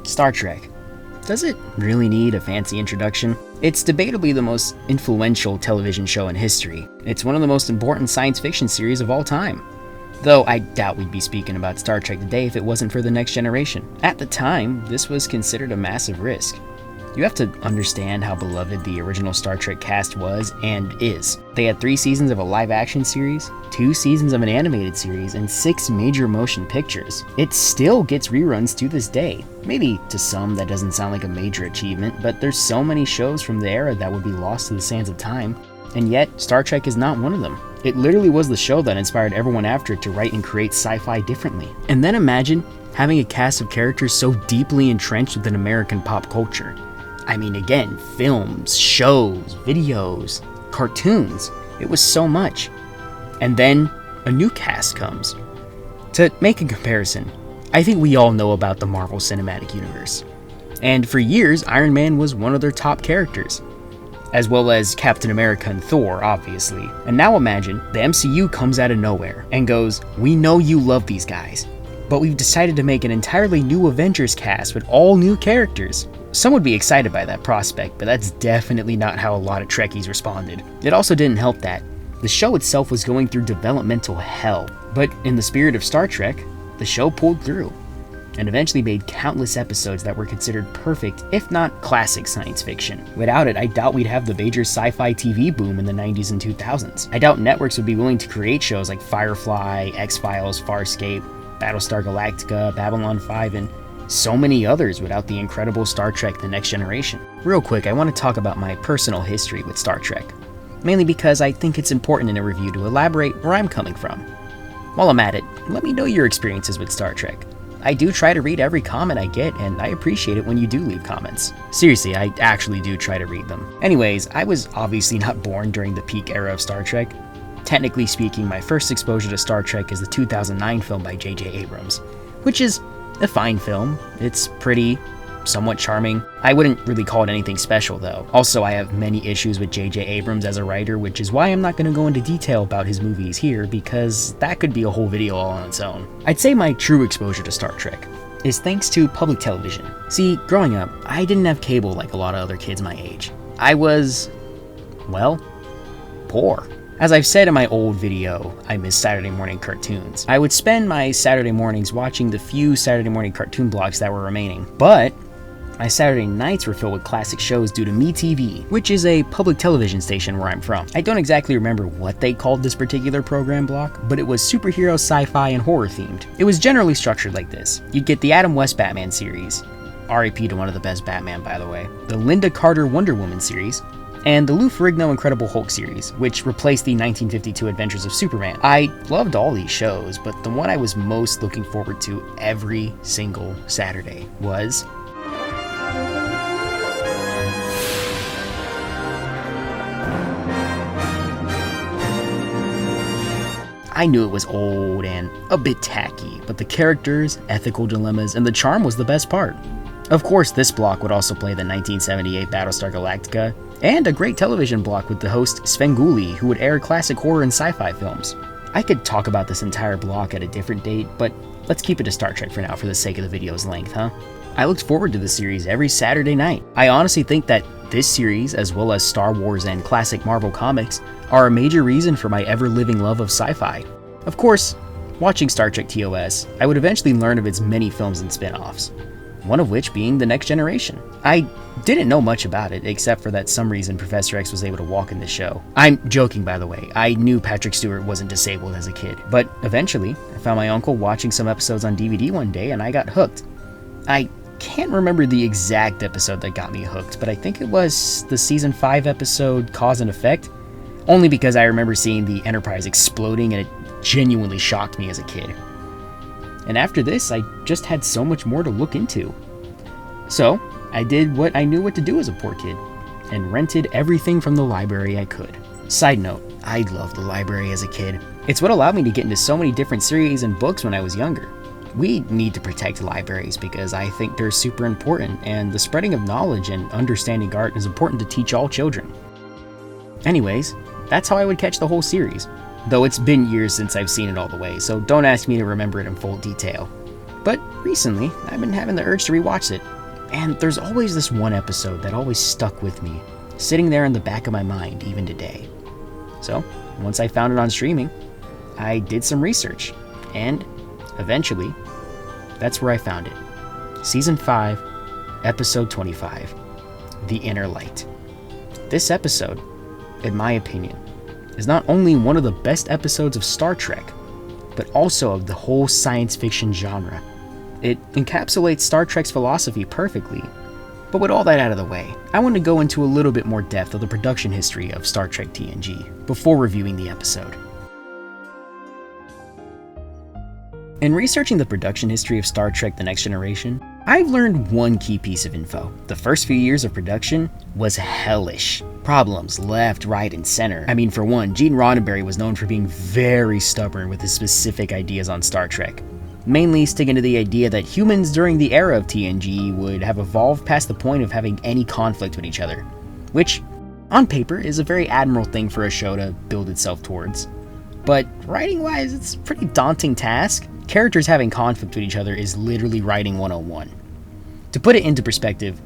Star Trek. Does it really need a fancy introduction? It's debatably the most influential television show in history. It's one of the most important science fiction series of all time. Though I doubt we'd be speaking about Star Trek today if it wasn't for The Next Generation. At the time, this was considered a massive risk. You have to understand how beloved the original Star Trek cast was and is. They had 3 seasons of a live-action series, 2 seasons of an animated series, and 6 major motion pictures. It still gets reruns to this day. Maybe to some that doesn't sound like a major achievement, but there's so many shows from the era that would be lost to the sands of time, and yet Star Trek is not one of them. It literally was the show that inspired everyone after it to write and create sci-fi differently. And then imagine having a cast of characters so deeply entrenched within American pop culture. I mean, again, films, shows, videos, cartoons. It was so much. And then a new cast comes. To make a comparison, I think we all know about the Marvel Cinematic Universe. And for years, Iron Man was one of their top characters, as well as Captain America and Thor, obviously. And now imagine the MCU comes out of nowhere and goes, "We know you love these guys, but we've decided to make an entirely new Avengers cast with all new characters." Some would be excited by that prospect, but that's definitely not how a lot of Trekkies responded. It also didn't help that the show itself was going through developmental hell, but in the spirit of Star Trek, the show pulled through, and eventually made countless episodes that were considered perfect, if not classic science fiction. Without it, I doubt we'd have the major sci-fi TV boom in the 90s and 2000s. I doubt networks would be willing to create shows like Firefly, X-Files, Farscape, Battlestar Galactica, Babylon 5, and so many others without the incredible Star Trek The Next Generation. Real quick, I want to talk about my personal history with Star Trek, mainly because I think it's important in a review to elaborate where I'm coming from. While I'm at it, let me know your experiences with Star Trek. I do try to read every comment I get, and I appreciate it when you do leave comments. Seriously, I actually do try to read them. Anyways, I was obviously not born during the peak era of Star Trek. Technically speaking, my first exposure to Star Trek is the 2009 film by J.J. Abrams, which is a fine film. It's pretty, somewhat charming. I wouldn't really call it anything special though. Also, I have many issues with J.J. Abrams as a writer, which is why I'm not going to go into detail about his movies here, because that could be a whole video all on its own. I'd say my true exposure to Star Trek is thanks to public television. See, growing up, I didn't have cable like a lot of other kids my age. I was, well, poor. As I've said in my old video, I miss Saturday morning cartoons. I would spend my Saturday mornings watching the few Saturday morning cartoon blocks that were remaining, but my Saturday nights were filled with classic shows due to MeTV, which is a public television station where I'm from. I don't exactly remember what they called this particular program block, but it was superhero, sci-fi, and horror themed. It was generally structured like this. You'd get the Adam West Batman series, R.I.P. to one of the best Batman by the way, the Linda Carter Wonder Woman series, and the Lou Ferrigno Incredible Hulk series, which replaced the 1952 Adventures of Superman. I loved all these shows, but the one I was most looking forward to every single Saturday was I knew it was old and a bit tacky, but the characters, ethical dilemmas, and the charm was the best part. Of course, this block would also play the 1978 Battlestar Galactica, and a great television block with the host Svengoolie, who would air classic horror and sci-fi films. I could talk about this entire block at a different date, but let's keep it to Star Trek for now for the sake of the video's length, huh? I looked forward to the series every Saturday night. I honestly think that this series, as well as Star Wars and classic Marvel comics, are a major reason for my ever-living love of sci-fi. Of course, watching Star Trek TOS, I would eventually learn of its many films and spin-offs, one of which being The Next Generation. I didn't know much about it, except for that some reason Professor X was able to walk in the show. I'm joking, by the way. I knew Patrick Stewart wasn't disabled as a kid, but eventually, I found my uncle watching some episodes on DVD one day and I got hooked. I can't remember the exact episode that got me hooked, but I think it was the season 5 episode Cause and Effect, only because I remember seeing the Enterprise exploding and it genuinely shocked me as a kid. And after this, I just had so much more to look into. So, I did what I knew what to do as a poor kid, and rented everything from the library I could. Side note, I loved the library as a kid. It's what allowed me to get into so many different series and books when I was younger. We need to protect libraries because I think they're super important, and the spreading of knowledge and understanding art is important to teach all children. Anyways, that's how I would catch the whole series, though it's been years since I've seen it all the way, so don't ask me to remember it in full detail. But recently, I've been having the urge to rewatch it, and there's always this one episode that always stuck with me, sitting there in the back of my mind even today. So, once I found it on streaming, I did some research, and eventually, that's where I found it. Season 5, Episode 25, The Inner Light. This episode, in my opinion, is not only one of the best episodes of Star Trek, but also of the whole science fiction genre. It encapsulates Star Trek's philosophy perfectly. But with all that out of the way, I want to go into a little bit more depth of the production history of Star Trek TNG before reviewing the episode. In researching the production history of Star Trek The Next Generation, I've learned one key piece of info. The first few years of production was hellish. Problems left, right, and center. I mean, for one, Gene Roddenberry was known for being very stubborn with his specific ideas on Star Trek, mainly sticking to the idea that humans during the era of TNG would have evolved past the point of having any conflict with each other, which, on paper, is a very admirable thing for a show to build itself towards. But writing-wise, it's a pretty daunting task. Characters having conflict with each other is literally writing 101. To put it into perspective,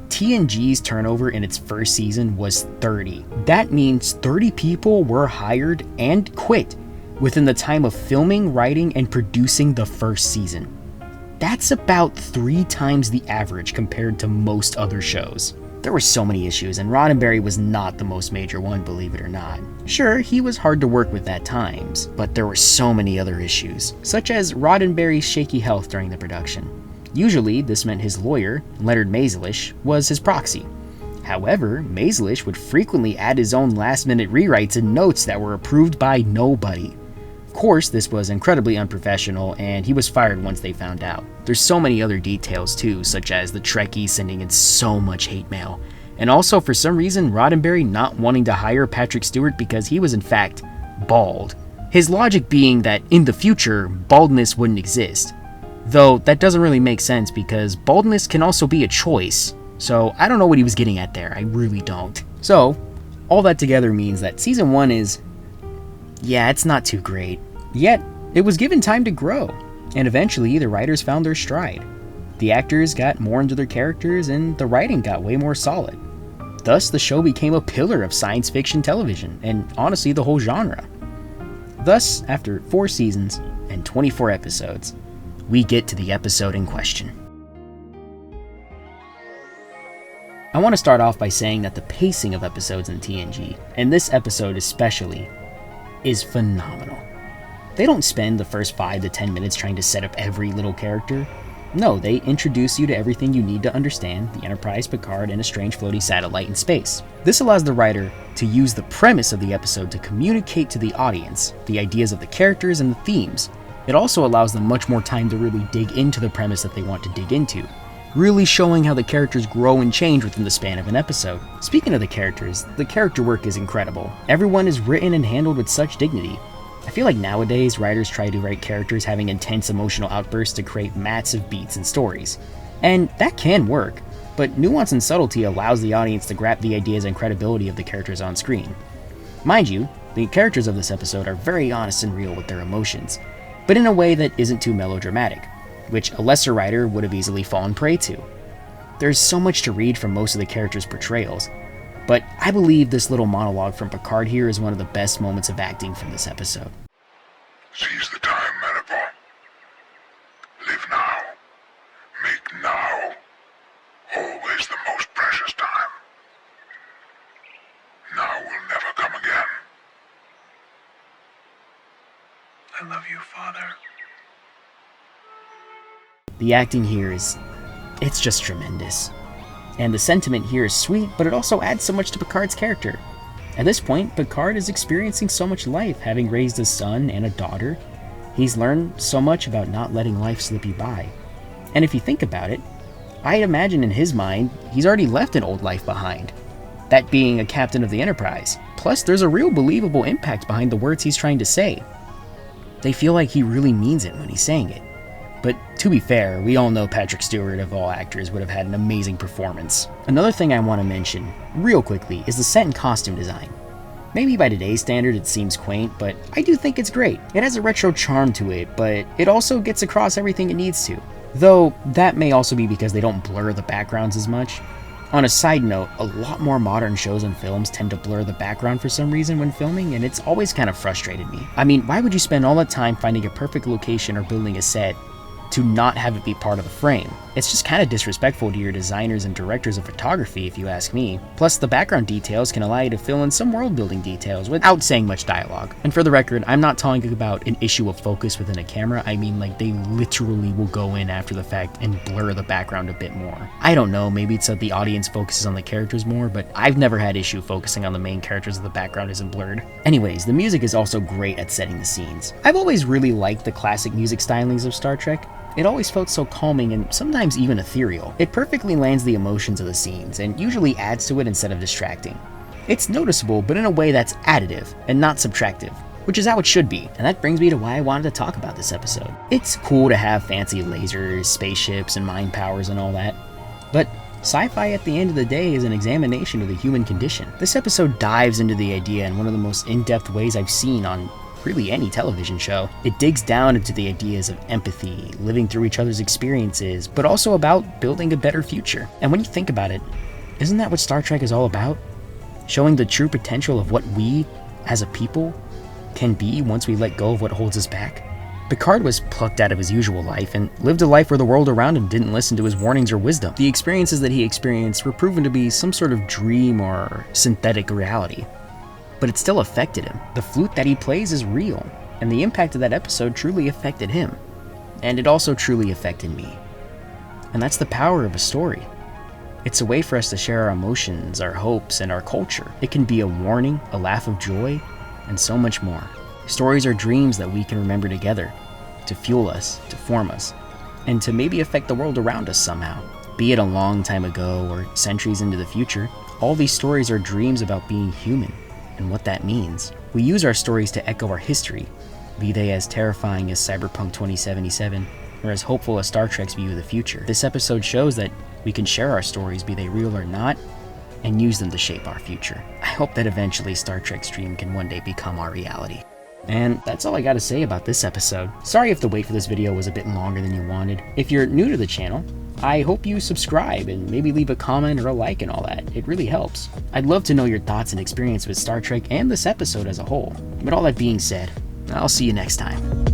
TNG's turnover in its first season was 30. That means 30 people were hired and quit within the time of filming, writing, and producing the first season. That's about 3 times the average compared to most other shows. There were so many issues, and Roddenberry was not the most major one, believe it or not. Sure, he was hard to work with at times, but there were so many other issues, such as Roddenberry's shaky health during the production. Usually, this meant his lawyer, Leonard Maizelish, was his proxy. However, Maizelish would frequently add his own last-minute rewrites and notes that were approved by nobody. Of course, this was incredibly unprofessional, and he was fired once they found out. There's so many other details too, such as the Trekkies sending in so much hate mail, and also for some reason Roddenberry not wanting to hire Patrick Stewart because he was in fact bald. His logic being that in the future, baldness wouldn't exist. Though that doesn't really make sense because baldness can also be a choice, so I don't know what he was getting at there, I really don't. So, all that together means that season 1 is, yeah, it's not too great. Yet, it was given time to grow, and eventually the writers found their stride. The actors got more into their characters, and the writing got way more solid. Thus, the show became a pillar of science fiction television, and honestly the whole genre. Thus, after 4 seasons and 24 episodes, we get to the episode in question. I want to start off by saying that the pacing of episodes in TNG, and this episode especially, is phenomenal. They don't spend the first 5 to 10 minutes trying to set up every little character. No, they introduce you to everything you need to understand the Enterprise, Picard, and a strange floaty satellite in space. This allows the writer to use the premise of the episode to communicate to the audience the ideas of the characters and the themes. It also allows them much more time to really dig into the premise that they want to dig into, really showing how the characters grow and change within the span of an episode. Speaking of the characters, the character work is incredible. Everyone is written and handled with such dignity. I feel like nowadays writers try to write characters having intense emotional outbursts to create massive beats and stories. And that can work, but nuance and subtlety allows the audience to grab the ideas and credibility of the characters on screen. Mind you, the characters of this episode are very honest and real with their emotions, but in a way that isn't too melodramatic, which a lesser writer would have easily fallen prey to. There's so much to read from most of the characters' portrayals, but I believe this little monologue from Picard here is one of the best moments of acting from this episode. Seize the time, Manipur. Live now. Make now always the most precious time. Now will never come again. I love you, Father. The acting here it's just tremendous. And the sentiment here is sweet, but it also adds so much to Picard's character. At this point, Picard is experiencing so much life, having raised a son and a daughter. He's learned so much about not letting life slip you by. And if you think about it, I imagine in his mind, he's already left an old life behind. That being a captain of the Enterprise. Plus, there's a real believable impact behind the words he's trying to say. They feel like he really means it when he's saying it. But to be fair, we all know Patrick Stewart of all actors would have had an amazing performance. Another thing I want to mention, real quickly, is the set and costume design. Maybe by today's standard it seems quaint, but I do think it's great. It has a retro charm to it, but it also gets across everything it needs to. Though that may also be because they don't blur the backgrounds as much. On a side note, a lot more modern shows and films tend to blur the background for some reason when filming, and it's always kind of frustrated me. I mean, why would you spend all that time finding a perfect location or building a set to not have it be part of the frame? It's just kind of disrespectful to your designers and directors of photography, if you ask me. Plus, the background details can allow you to fill in some world building details without saying much dialogue. And for the record, I'm not talking about an issue of focus within a camera. I mean, like, they literally will go in after the fact and blur the background a bit more. I don't know, maybe it's that the audience focuses on the characters more, but I've never had issue focusing on the main characters if the background isn't blurred. Anyways, the music is also great at setting the scenes. I've always really liked the classic music stylings of Star Trek. It always felt so calming and sometimes even ethereal. It perfectly lands the emotions of the scenes and usually adds to it instead of distracting. It's noticeable, but in a way that's additive and not subtractive, which is how it should be. And that brings me to why I wanted to talk about this episode. It's cool to have fancy lasers, spaceships, and mind powers and all that, but sci-fi at the end of the day is an examination of the human condition. This episode dives into the idea in one of the most in-depth ways I've seen on really any television show. It digs down into the ideas of empathy, living through each other's experiences, but also about building a better future. And when you think about it, isn't that what Star Trek is all about? Showing the true potential of what we, as a people, can be once we let go of what holds us back. Picard was plucked out of his usual life and lived a life where the world around him didn't listen to his warnings or wisdom. The experiences that he experienced were proven to be some sort of dream or synthetic reality, but it still affected him. The flute that he plays is real, and the impact of that episode truly affected him. And it also truly affected me. And that's the power of a story. It's a way for us to share our emotions, our hopes, and our culture. It can be a warning, a laugh of joy, and so much more. Stories are dreams that we can remember together, to fuel us, to form us, and to maybe affect the world around us somehow. Be it a long time ago or centuries into the future, all these stories are dreams about being human and what that means. We use our stories to echo our history, be they as terrifying as Cyberpunk 2077 or as hopeful as Star Trek's view of the future. This episode shows that we can share our stories, be they real or not, and use them to shape our future. I hope that eventually Star Trek's dream can one day become our reality. And that's all I gotta say about this episode. Sorry if the wait for this video was a bit longer than you wanted. If you're new to the channel, I hope you subscribe and maybe leave a comment or a like and all that. It really helps. I'd love to know your thoughts and experience with Star Trek and this episode as a whole. But all that being said, I'll see you next time.